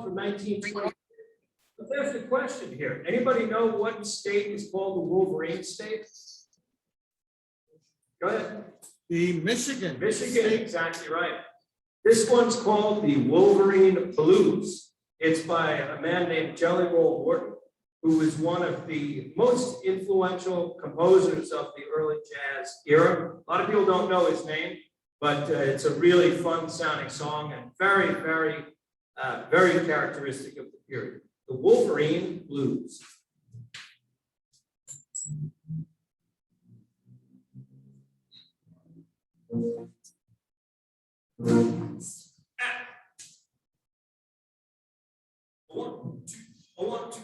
from 1920. There's the question here. Anybody know what state is called the Wolverine state? Go ahead. The Michigan. Michigan, exactly right. This one's called the Wolverine Blues. It's by a man named Jelly Roll Morton, who was one of the most influential composers of the early jazz era. A lot of people don't know his name, but it's a really fun sounding song and very, very, very characteristic of the period. The Wolverine Blues. One, two, one, two.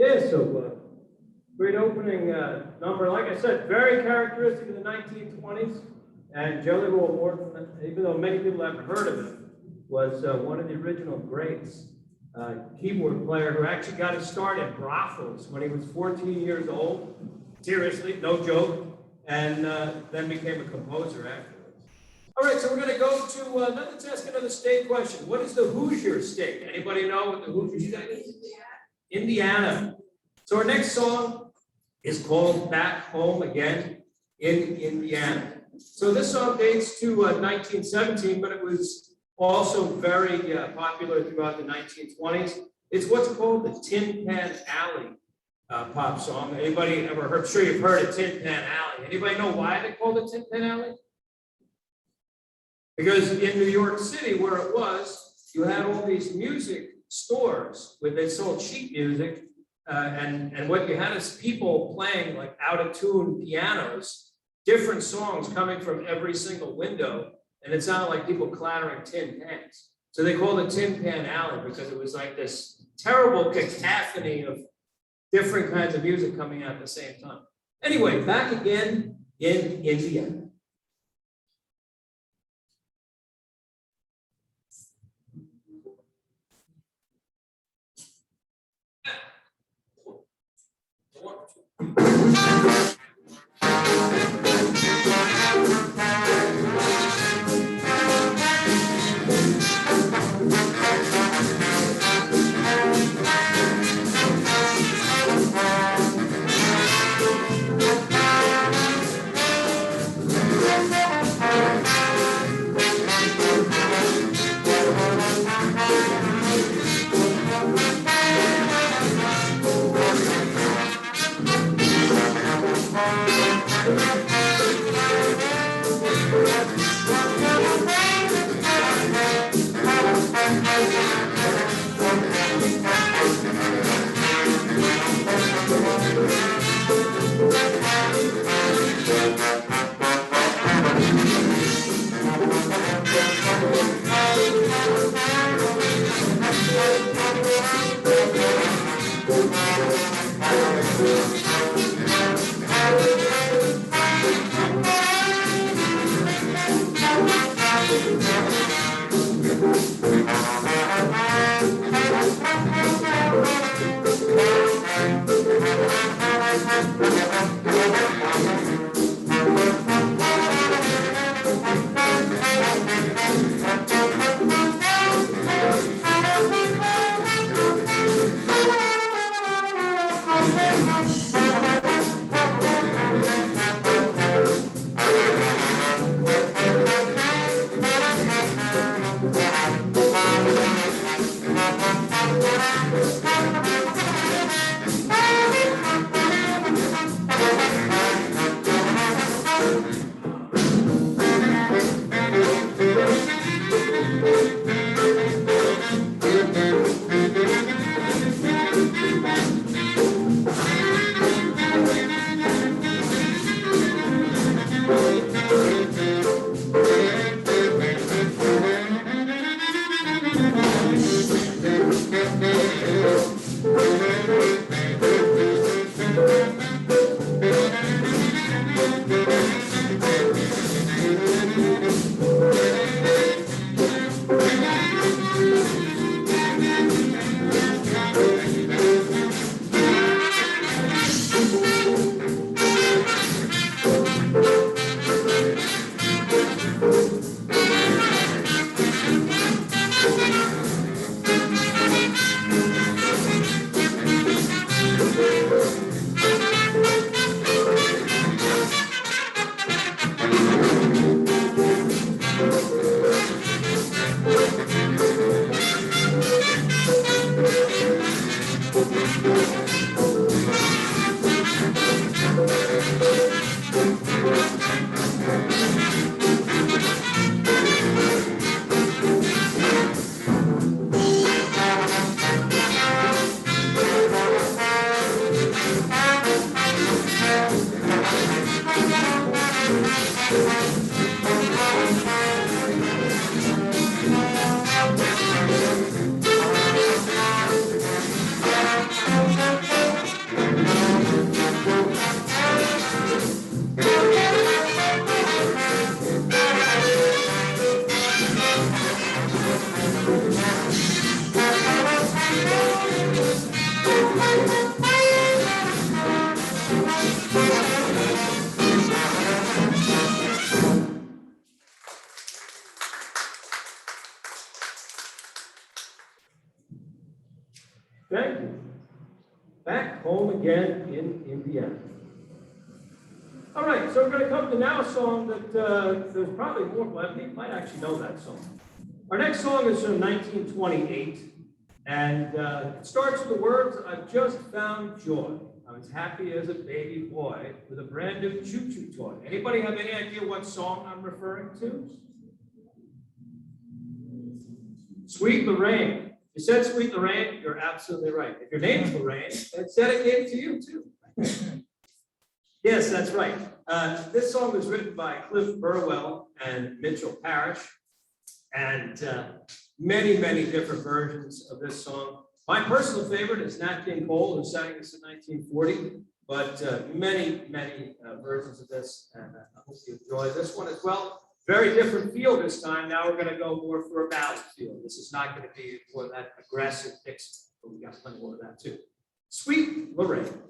Yeah, so great opening number. Like I said, very characteristic of the 1920s. And Jelly Roll Morton, even though many people haven't heard of him, was one of the original greats. Keyboard player who actually got his start in brothels when he was 14 years old. Seriously, no joke. And then became a composer afterwards. All right, so we're going to go to, let's ask another state question. What is the Hoosier state? Anybody know what the Hoosier state is? Indiana. So our next song is called Back Home Again in Indiana. So this song dates to 1917, but it was also very popular throughout the 1920s. It's what's called the Tin Pan Alley pop song. Anybody ever heard? I'm sure you've heard of Tin Pan Alley. Anybody know why they called it Tin Pan Alley? Because in New York City, where it was, you had all these music stores where they sold cheap music, and what you had is people playing like out of tune pianos, different songs coming from every single window, and it sounded like people clattering tin pans. So they called it Tin Pan Alley because it was like this terrible cacophony of different kinds of music coming out at the same time. Anyway, back again in Indiana. Thank you. Back home again in Indiana. All right, so we're going to come to now a song that there's probably more, well, you might actually know that song. Our next song is from 1928, and it starts with the words, "I've just found joy. I was happy as a baby boy with a brand new choo-choo toy." Anybody have any idea what song I'm referring to? Sweet Lorraine. If you said Sweet Lorraine, you're absolutely right. If your name is Lorraine, it's dedicated to you too. Yes, that's right. This song was written by Cliff Burwell and Mitchell Parrish, and many, many different versions of this song. My personal favorite is Nat King Cole, who sang this in 1940, but many, many versions of this, and I hope you enjoy this one as well. Very different feel this time. Now we're going to go more for a ballad feel. This is not going to be for that aggressive Dixie, but we got plenty more of that too. Sweet Lorraine.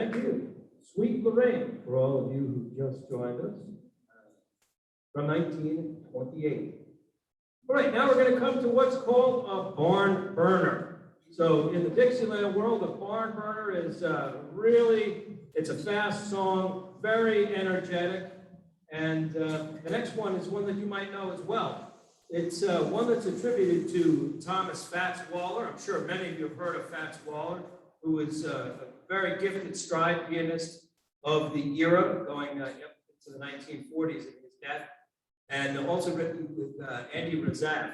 Thank you. Sweet Lorraine, for all of you who just joined us, from 1928. All right, now we're going to come to what's called a barn burner. So in the Dixieland world, a barn burner is it's a fast song, very energetic. And the next one is one that you might know as well. It's one that's attributed to Thomas Fats Waller. I'm sure many of you have heard of Fats Waller, who was a very gifted stride pianist of the era, going up into the 1940s at his death, and also written with Andy Razak.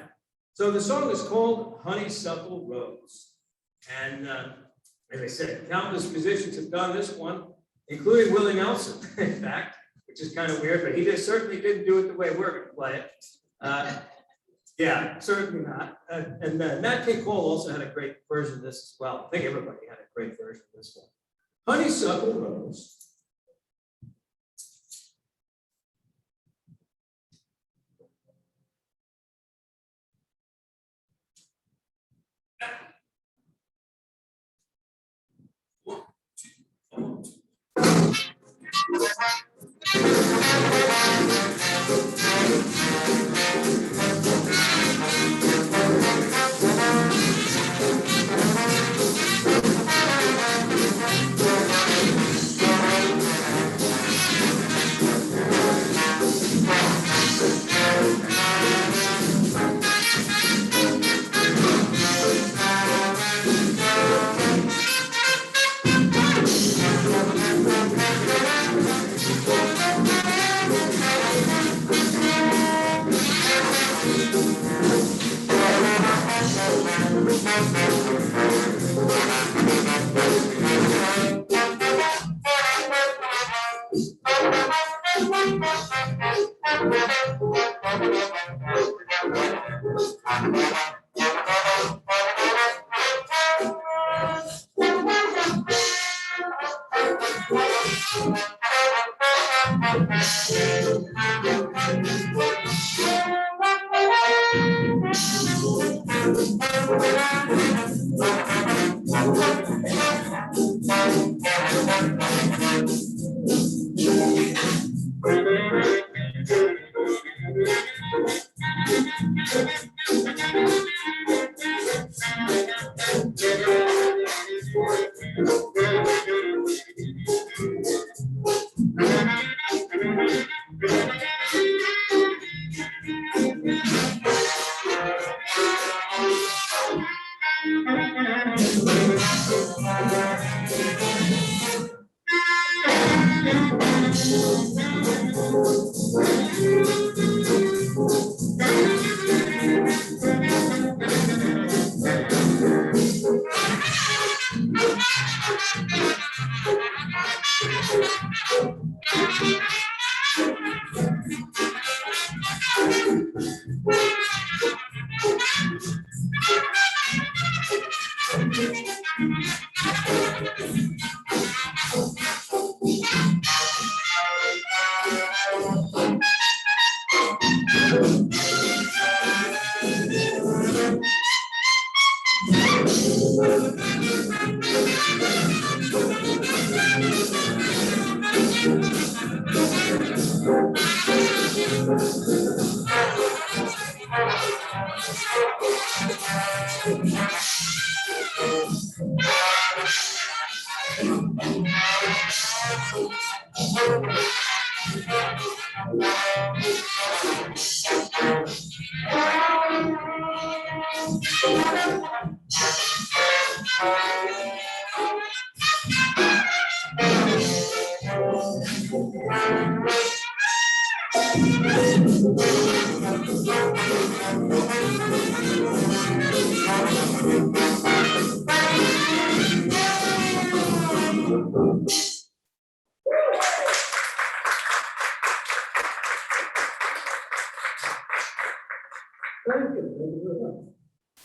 So the song is called Honeysuckle Rose. And as I said, countless musicians have done this one, including Willie Nelson, in fact, which is kind of weird, but he just certainly didn't do it the way we're going to play it. Yeah, certainly not. And Nat King Cole also had a great version of this as well. I think everybody had a great version of this one. Honeysuckle Rose.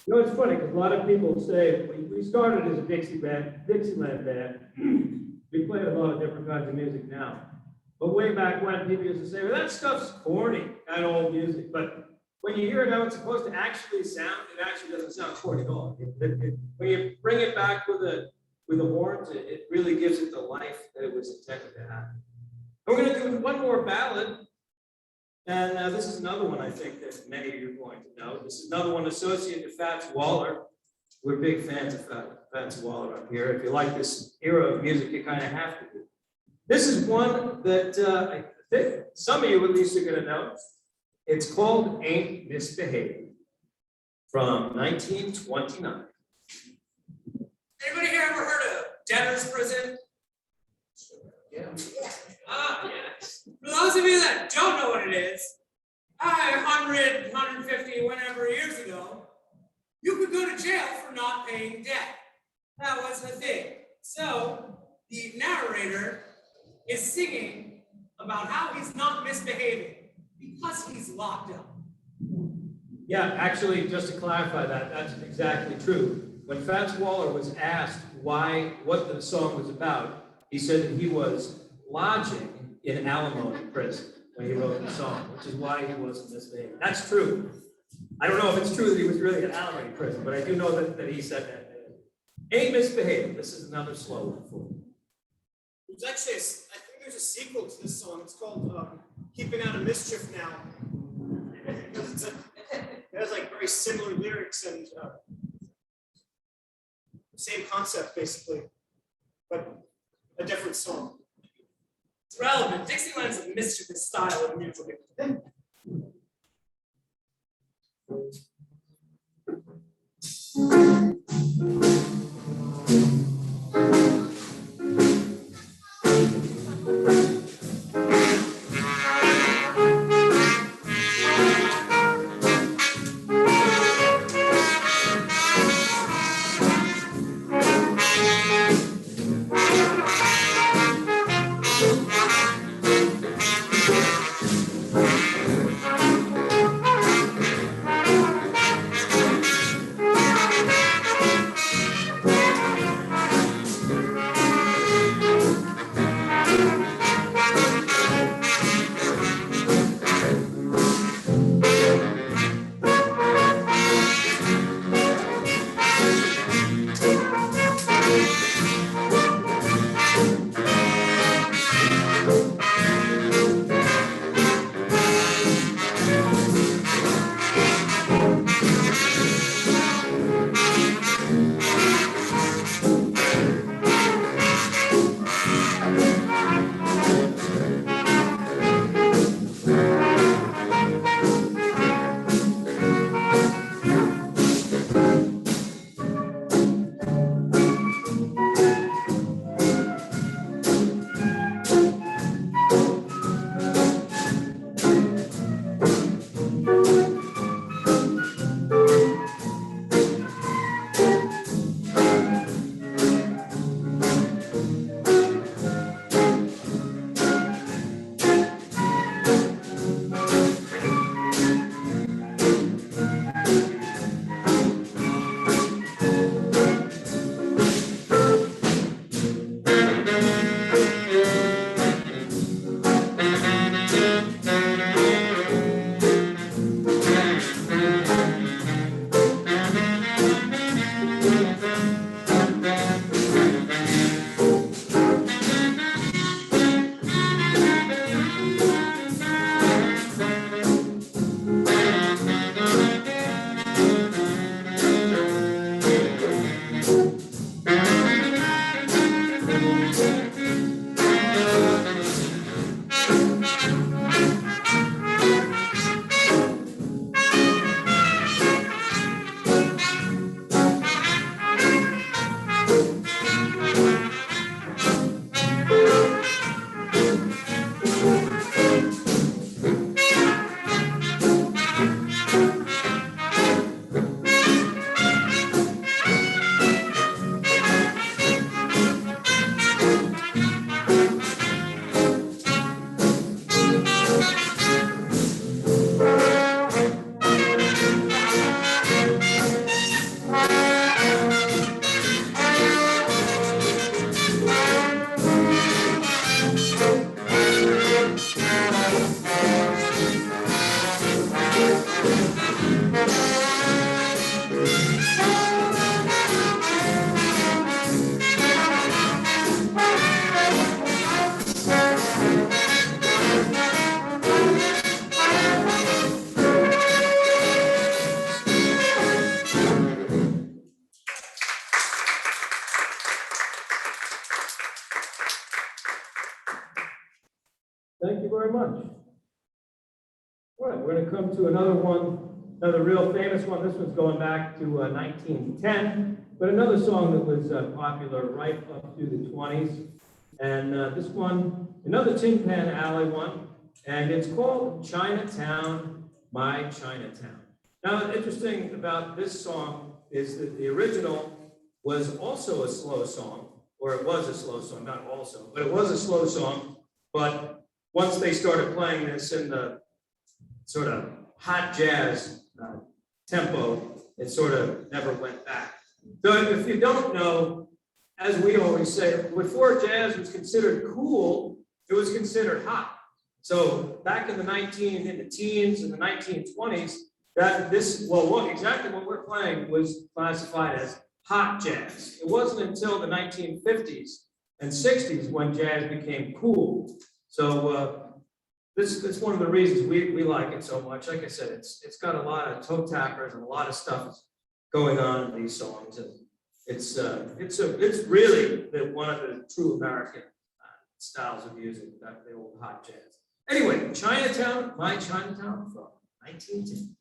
You know, it's funny because a lot of people say we started as a Dixieland band. We played a lot of different kinds of music now. But way back when, people used to say, well, that stuff's corny, that old music. But when you hear it how it's supposed to actually sound, it actually doesn't sound corny at all. When you bring it back with a with the horns. It really gives it the life that it was intended to have. We're going to do one more ballad. And this is another one I think that many of you are going to know. This is another one associated to Fats Waller. We're big fans of Fats Waller up here. If you like this era of music, you kind of have to be. This is one that I think some of you at least are going to know. It's called Ain't Misbehavin' from 1929. Anybody here ever heard of debtor's prison? Yeah. Ah, yes. For those of you that don't know what it is, 100, 150, whatever years ago, you could go to jail for not paying debt. That was the thing. So the narrator is singing about how he's not misbehaving because he's locked up. Yeah, actually, just to clarify that, that's exactly true. When Fats Waller was asked what the song was about, he said that he was lodging in alimony prison when he wrote the song, which is why he wasn't misbehaving. That's true. I don't know if it's true that he was really in alimony prison, but I do know that he said that. Ain't Misbehavin'. This is another slow one for you. There's actually, I think there's a sequel to this song. It's called Keeping Out of Mischief Now. It has like very similar lyrics and same concept basically, but a different song. It's relevant. Dixieland's a mischievous style of music. Thank you very much. All right, we're going to come to another one, another real famous one. This one's going back to 1910, but another song that was popular right up through the 20s. And this one, another Tin Pan Alley one, and it's called Chinatown, My Chinatown. Now, interesting about this song is that the original was also a slow song, or it was a slow song, not also, but it was a slow song. But once they started playing this in the sort of hot jazz tempo, it sort of never went back. So if you don't know, as we always say, before jazz was considered cool, it was considered hot. So back in the teens and the 1920s, exactly what we're playing was classified as hot jazz. It wasn't until the 1950s and 60s when jazz became cool. So this is one of the reasons we like it so much. Like I said, it's got a lot of toe tappers and a lot of stuff going on in these songs, and it's really one of the true American styles of music, the old hot jazz. Anyway, Chinatown, My Chinatown from 1910.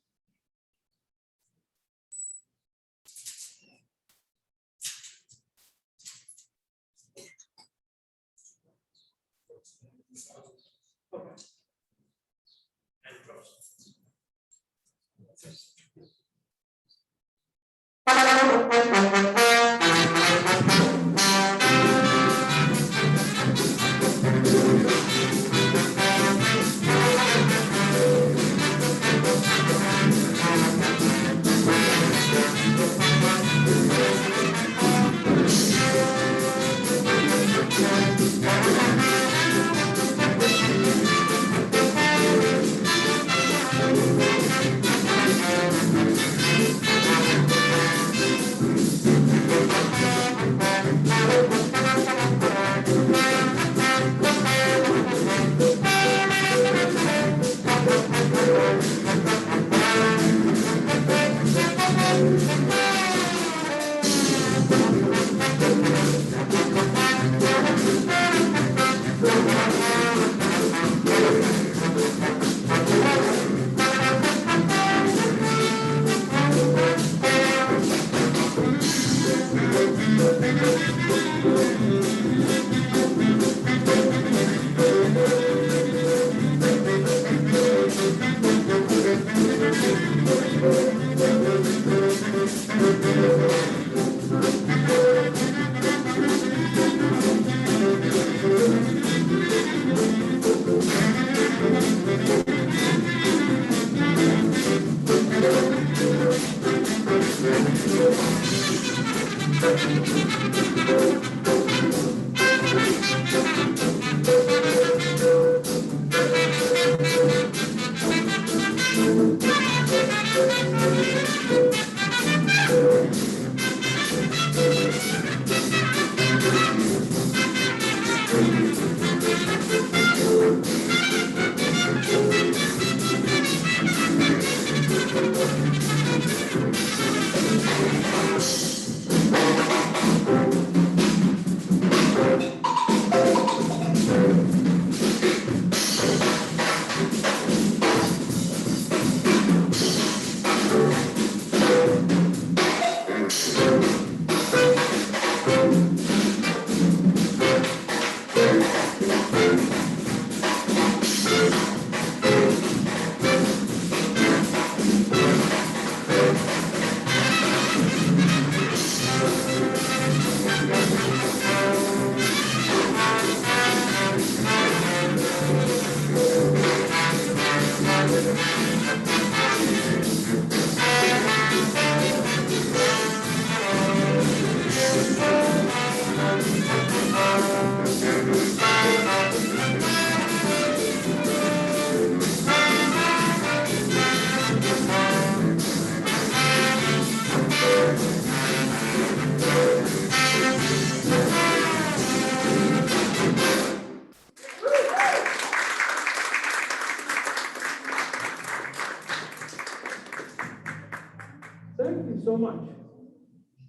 Thank you so much.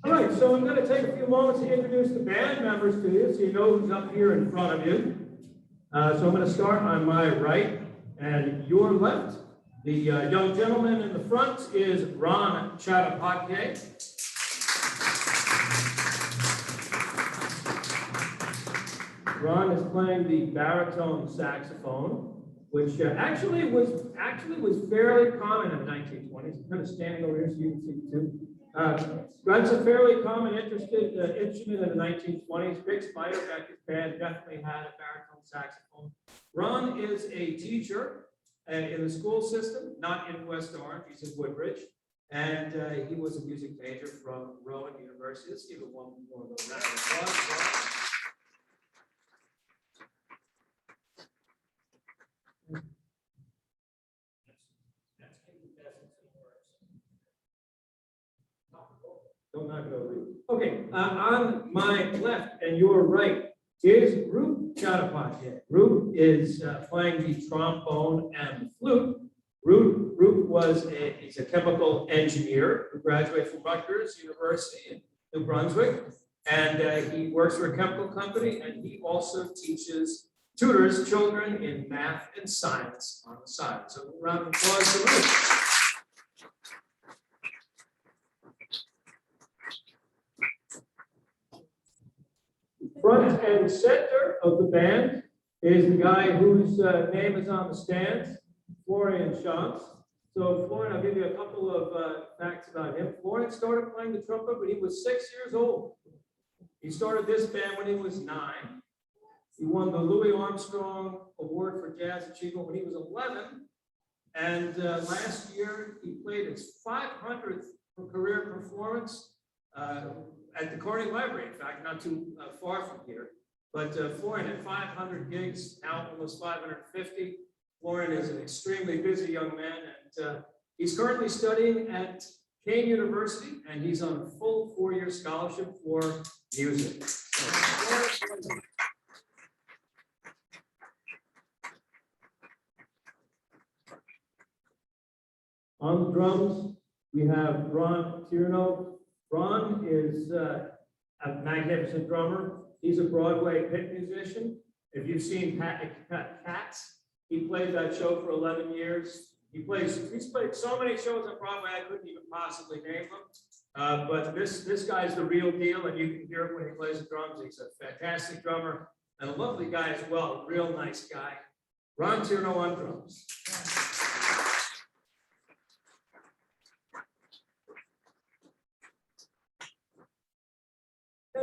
All right, so I'm going to take a few moments to introduce the band members to you so you know who's up here in front of you. So I'm going to start on my right and your left. The young gentleman in the front is Ron Chatapatye. Ron is playing the baritone saxophone, which actually was fairly common in the 1920s. I'm kind of standing over here so you can see too. That's a fairly common instrument in the 1920s. Big Spider back his band definitely had a baritone saxophone. Ron is a teacher in the school system, not in West Orange. He's in Woodbridge, and he was a music major from Rowan University. Let's give it one more round of applause. Don't knock it over. Okay, on my left and your right is Roop Chatapatye. Roop is playing the trombone and the flute. Roop he's a chemical engineer who graduated from Rutgers University in New Brunswick, and he works for a chemical company, and he also tutors children in math and science on the side. So a round of applause for Roop. Front and center of the band is the guy whose name is on the stands, Florian Schantz. So Florian, I'll give you a couple of facts about him. Florian started playing the trumpet when he was 6 years old. He started this band when he was 9. He won the Louis Armstrong Award for Jazz Achievement when he was 11. And last year, he played his 500th career performance at the Carnegie Library, in fact, not too far from here. But Florian had 500 gigs, now almost 550. Florian is an extremely busy young man, and he's currently studying at Kane University, and he's on a full 4-year scholarship for music. On the drums, we have Ron Tierno. Ron is a magnificent drummer. He's a Broadway pit musician. If you've seen Cats, he played that show for 11 years. He's played so many shows on Broadway, I couldn't even possibly name them. But this guy's the real deal, and you can hear it when he plays the drums. He's a fantastic drummer and a lovely guy as well, a real nice guy. Ron Tierno on drums.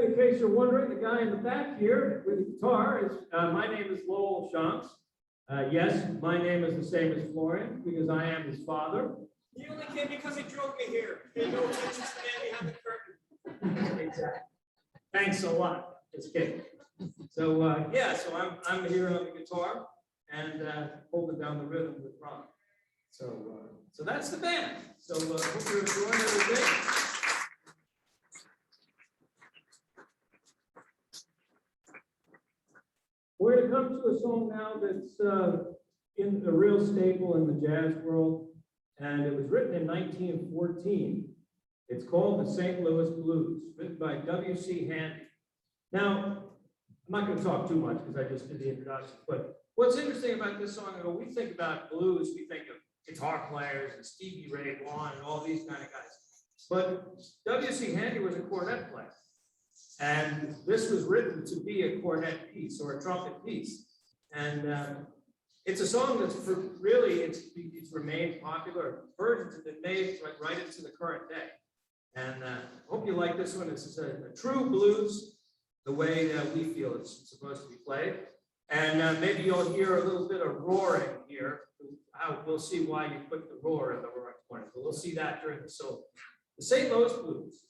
In case you're wondering, the guy in the back here with the guitar is, my name is Lowell Schantz. Yes, my name is the same as Florian because I am his father. He only came because he drove me here. Paid no attention to the man behind the curtain. Exactly. Thanks a lot. Just kidding. So I'm here on the guitar and holding down the rhythm with Ron. So that's the band. So hope you're enjoying everything. We're going to come to a song now that's in a real staple in the jazz world, and it was written in 1914. It's called the St. Louis Blues, written by W.C. Handy. Now, I'm not going to talk too much because I just did the introduction, but what's interesting about this song, when we think about blues, we think of guitar players and Stevie Ray Vaughan and all these kind of guys. But W.C. Handy was a cornet player. And this was written to be a cornet piece or a trumpet piece. And it's a song that's it's remained popular. Versions have been made right into the current day. And I hope you like this one. It's a true blues, the way that we feel it's supposed to be played. And maybe you'll hear a little bit of roaring here. We'll see why you put the roar in the roaring corner. But we'll see that during the solo. The St. Louis Blues.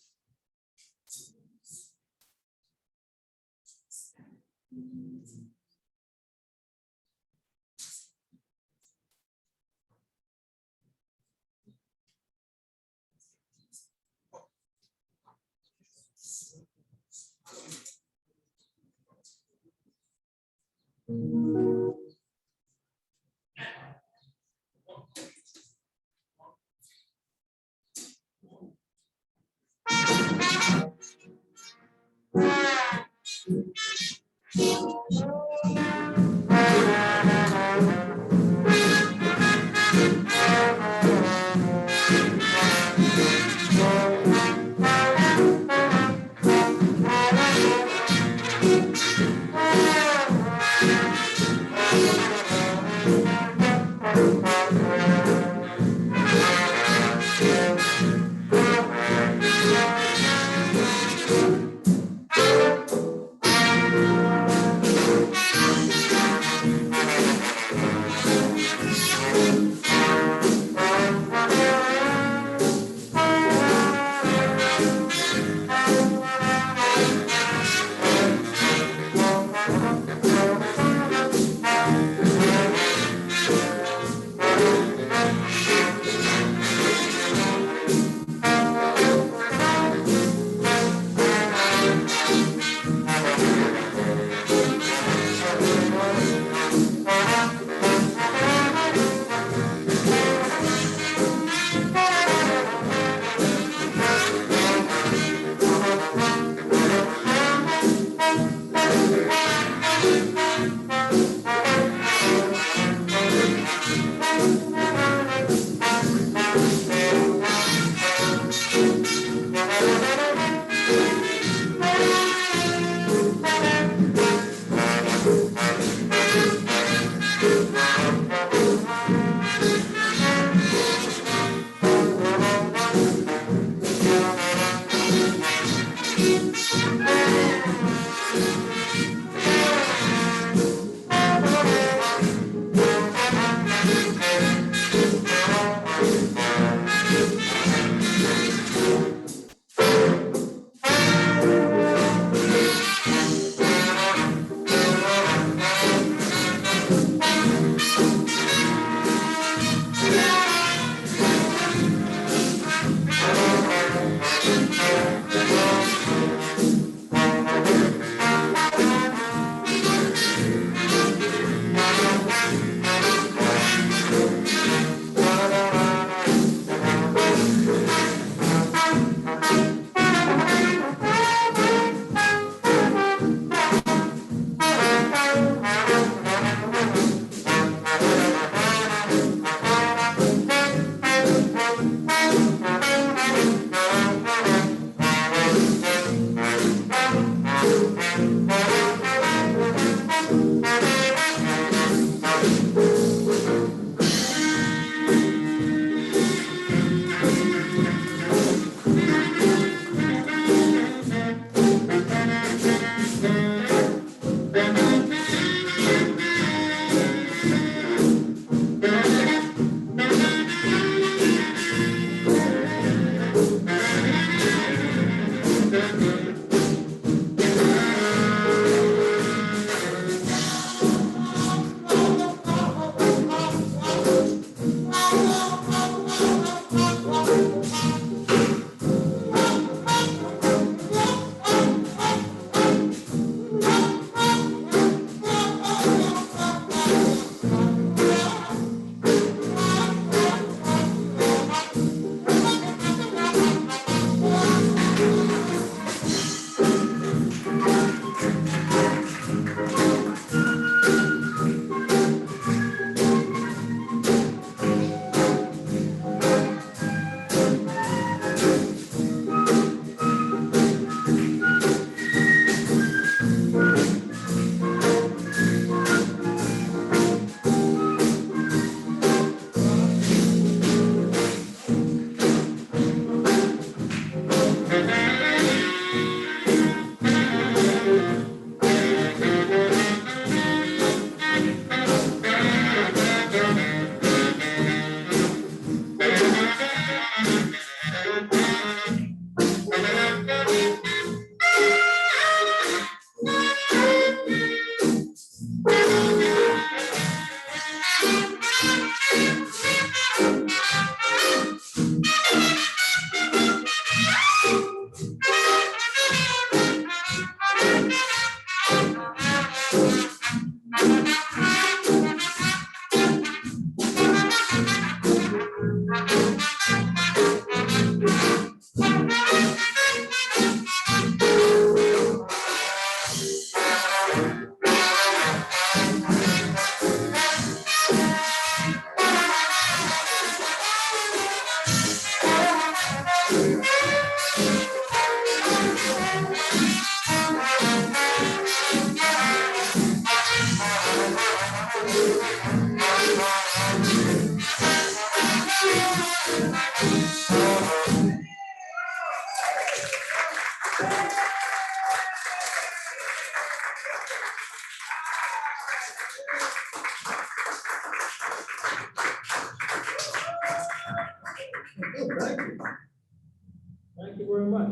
Thank you very much.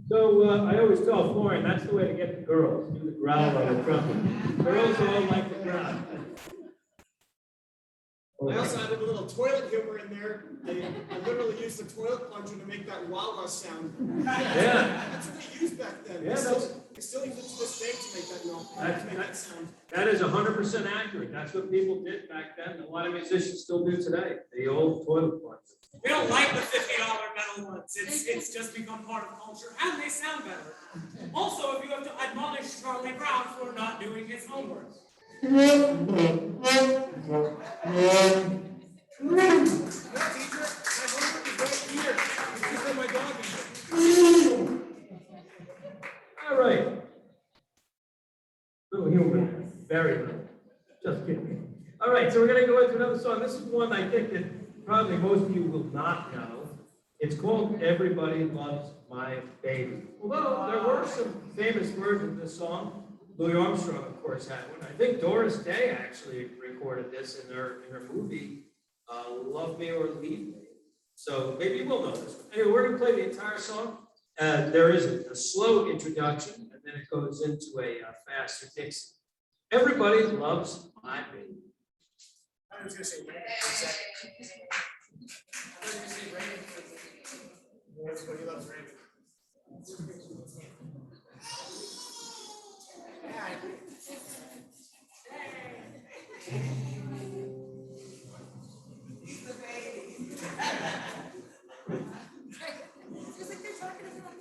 So I always tell Florian, that's the way to get the girls, do the growl on the trumpet. Girls all like the growl. I also added a little toilet humor in there. I literally used the toilet plunger to make that wah-wah sound. Yeah. That's what they used back then. Yeah, They still use it to this day to make that sound. That is 100% accurate. That's what people did back then. A lot of musicians still do today. The old toilet plunger. We don't like the $50 metal ones. It's just become part of culture, and they sound better. Also, if you have to admonish Charlie Brown for not doing his homework. No, teacher, my homework is right here. This is where my dog is. All right. Little humor. Very little. Just kidding. All right, so we're going to go into another song. This is one I think that probably most of you will not know. It's called Everybody Loves My Baby. Although there were some famous versions of this song. Louis Armstrong, of course, had one. I think Doris Day actually recorded this in her movie, Love Me or Leave Me. So maybe you will know this one. Anyway, we're going to play the entire song. There is a slow introduction, and then it goes into a faster Dixie. Everybody loves my baby. I was going to say Raymond for a second. I was going to say Raymond for everybody loves Raymond. He's the baby. Feels like they're talking about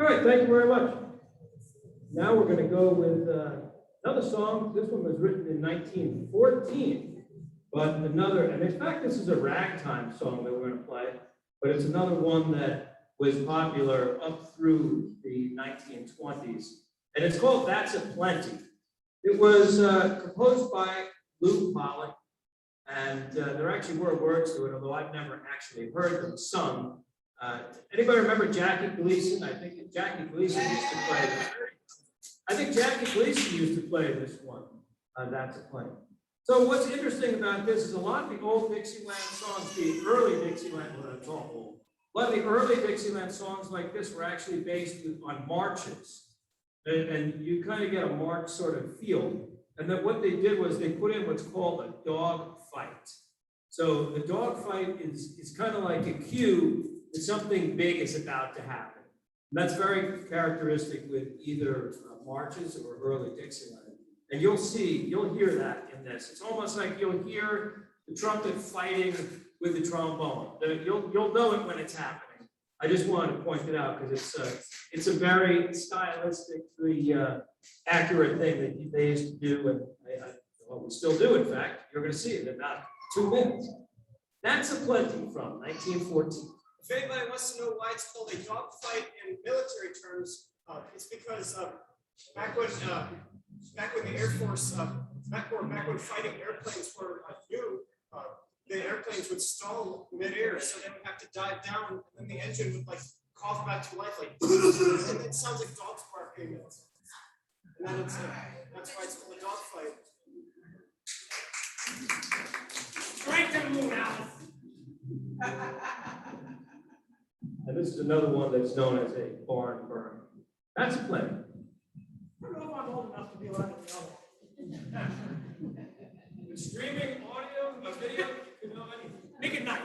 All right, thank you very much. Now we're going to go with another song. This one was written in 1914, but another, and in fact, this is a ragtime song that we're going to play, but it's another one that was popular up through the 1920s, and it's called That's a Plenty. It was composed by Lou Pollock, and there actually were words to it, although I've never actually heard them sung. Anybody remember Jackie Gleason? I think Jackie Gleason used to play this. I think Jackie Gleason used to play this one. That's a Plenty. So what's interesting about this is a lot of the old Dixieland songs, the early Dixieland, well, it's all old. A lot of the early Dixieland songs like this were actually based on marches. And you kind of get a march sort of feel. And then what they did was they put in what's called a dog fight. So the dog fight is kind of like a cue that something big is about to happen. And that's very characteristic with either marches or early Dixieland. And you'll hear that in this. It's almost like you'll hear the trumpet fighting with the trombone. You'll know it when it's happening. I just wanted to point it out because it's a very stylistically accurate thing that they used to do, and well, we still do. In fact, you're going to see it in about 2 minutes. That's a Plenty from 1914. If anybody wants to know why it's called a dogfight in military terms, it's because back when the Air Force, back when fighting airplanes were new, the airplanes would stall midair, so they would have to dive down, and then the engine would like cough back to life, like, and it sounds like dogs barking. And then that's why it's called a dogfight. Straight to the moon, Alice. And this is another one that's known as a barn burn. That's a Plenty. I don't know if I'm old enough to be allowed to know. With streaming audio, a video, you know anything. Make it night.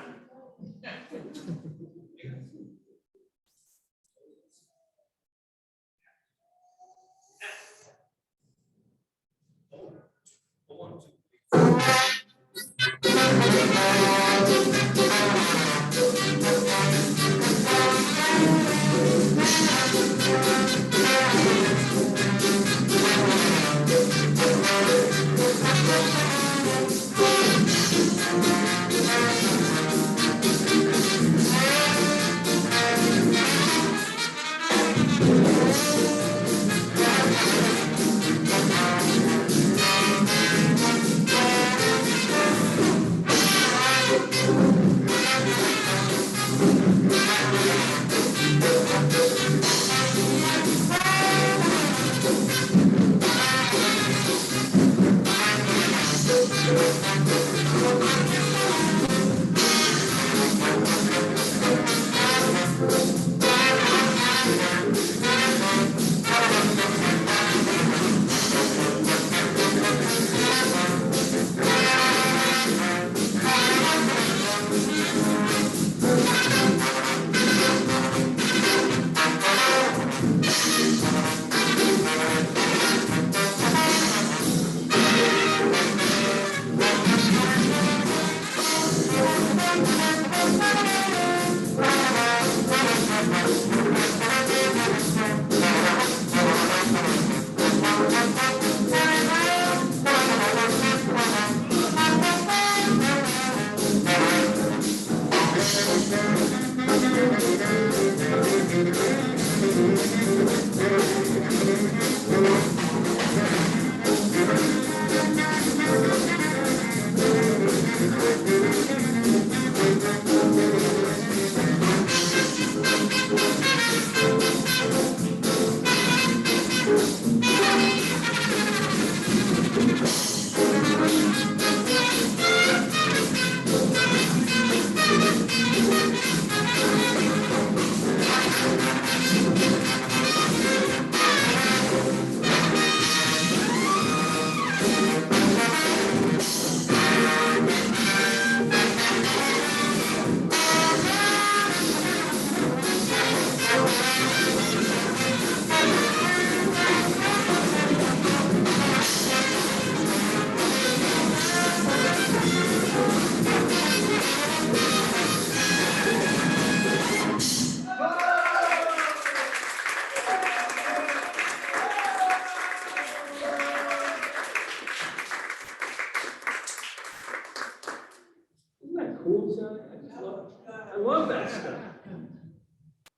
love that stuff.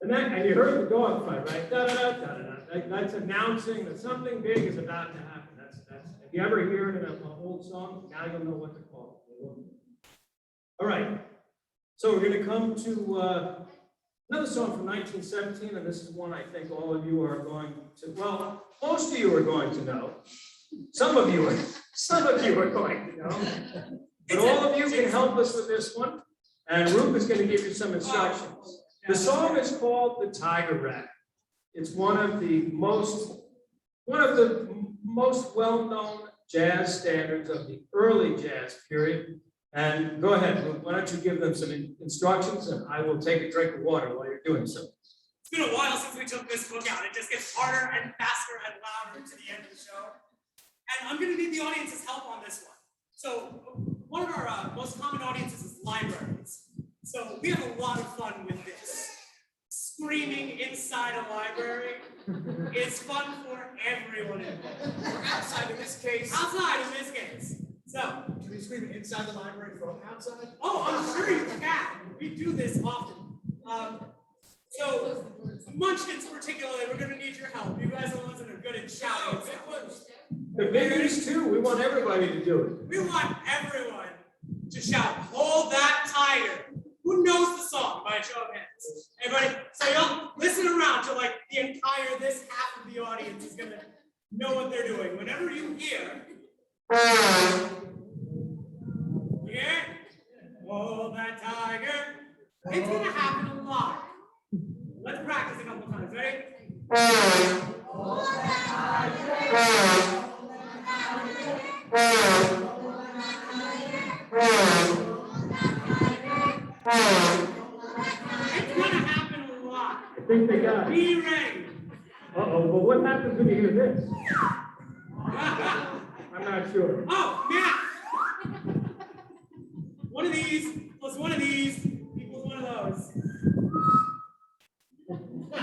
And you heard the dog fight, right? Da, da, da, da, da, da. That's announcing that something big is about to happen. That's if you ever hear it in an old song, now you'll know what to call it. All right. So we're going to come to another song from 1917, and this is one I think all of you are going to, well, most of you are going to know. Some of you are going to know. But all of you can help us with this one. And Ruth is going to give you some instructions. The song is called The Tiger Rat. It's one of the most well-known jazz standards of the early jazz period. And go ahead, Ruth, why don't you give them some instructions, and I will take a drink of water while you're doing so. It's been a while since we took this book out. It just gets harder and faster and louder to the end of the show. And I'm going to need the audience's help on this one. So one of our most common audiences is libraries. So we have a lot of fun with this. Screaming inside a library is fun for everyone involved. Or outside in this case. Outside in this case. So, Can we scream inside the library from outside? oh, I'm sure you can. We do this often. So Munchkins particularly, we're going to need your help. You guys are the ones that are good at shouting. The biggies too, we want everybody to do it. We want everyone to shout, "Hold that tiger." Who knows the song by a show of hands? Everybody, so y'all listen around to like this half of the audience is gonna know what they're doing. Whenever you hear, hold that tiger, it's gonna happen a lot. Let's practice a couple times, ready? Hold that tiger. It's gonna happen a lot. I think they got it. Be ready. Uh-oh, but what happens when you hear this? I'm not sure. Oh, Matt. One of these plus one of these equals one of those.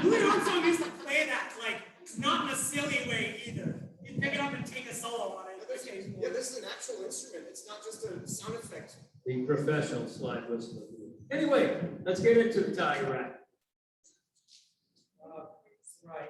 Louis Armstrong used to play that, like, not in a silly way either. He'd pick it up and take a solo on it. Yeah, this is an actual instrument. It's not just a sound effect. The professional slide whistle. Anyway, let's get into the Tiger Rat. Right.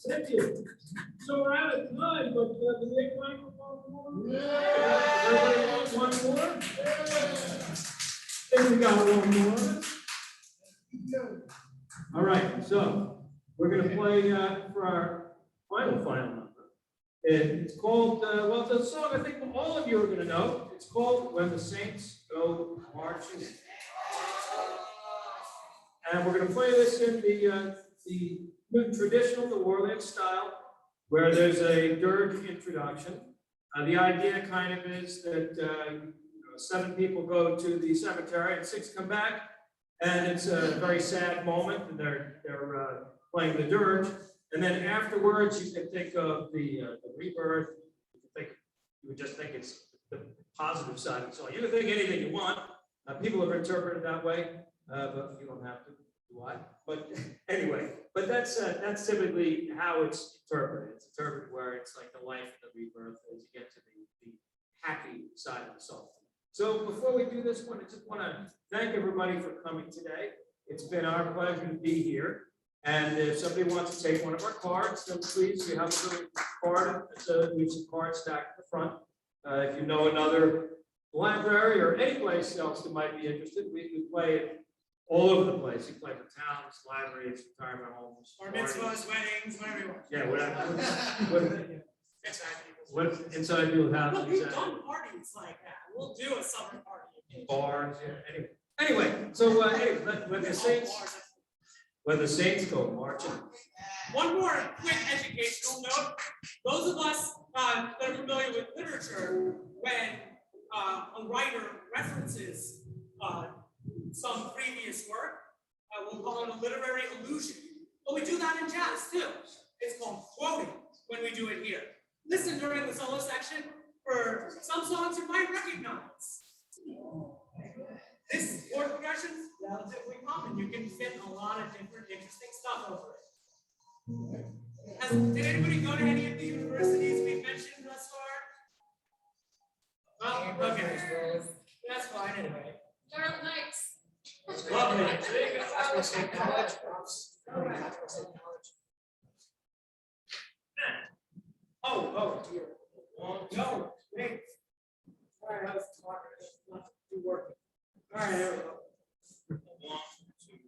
Thank you. So we're out of time, but the big microphone more? Yeah. Everybody wants one more? Yeah. Think we got one more. All right, so we're gonna play for our final number. And it's called, well, the song I think all of you are gonna know. It's called When the Saints Go Marching In. And we're gonna play this in the traditional New Orleans style, where there's a dirge introduction. The idea kind of is that 7 people go to the cemetery and 6 come back, and it's a very sad moment, and they're playing the dirge. And then afterwards, you can think of the rebirth. You would just think it's the positive side of the song. You can think anything you want. People have interpreted it that way, but you don't have to. Why? But anyway, but that's typically how it's interpreted. It's interpreted where it's like the life and the rebirth as you get to the happy side of the song. So before we do this one, I just want to thank everybody for coming today. It's been our pleasure to be here. And if somebody wants to take one of our cards, then please, we have a little card. We have some cards stacked at the front. If you know another library or any place else that might be interested, we play it all over the place. You play for towns, libraries, retirement homes, Or mitzvahs, weddings, whatever you want. yeah, whatever. What inside people have. Look, we've done parties like that. We'll do a summer party. Bars, yeah. Anyway, so when the Saints go marching. One more quick educational note. Those of us that are familiar with literature, when a writer references some previous work, we'll call it a literary allusion. But we do that in jazz too. It's called quoting when we do it here. Listen during the solo section for some songs you might recognize. This chord progression is relatively common. You can fit a lot of different interesting stuff over it. Did anybody go to any of the universities we've mentioned thus far? Well, okay. That's fine anyway. Charlotte Knights. Lovely. There you go. State College. Oh, dear. No, wait. All right, I was talking. Not too working. All right, there we go. 1, 2.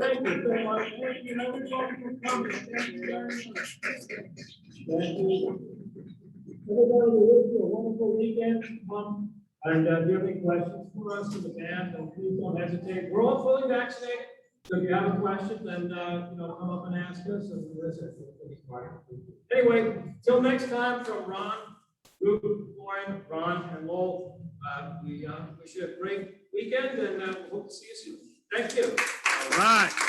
Thank you so much. Thank you everybody for coming. Thank you very much. Thank you. Everybody, we wish you a wonderful weekend. And if you have any questions for us in the band, then please don't hesitate. We're all fully vaccinated. So if you have a question, then come up and ask us and we'll listen. Anyway, till next time, from Ron, Luke, Florian, Ron, and Lowell, we wish you a great weekend and hope to see you soon. Thank you. All right.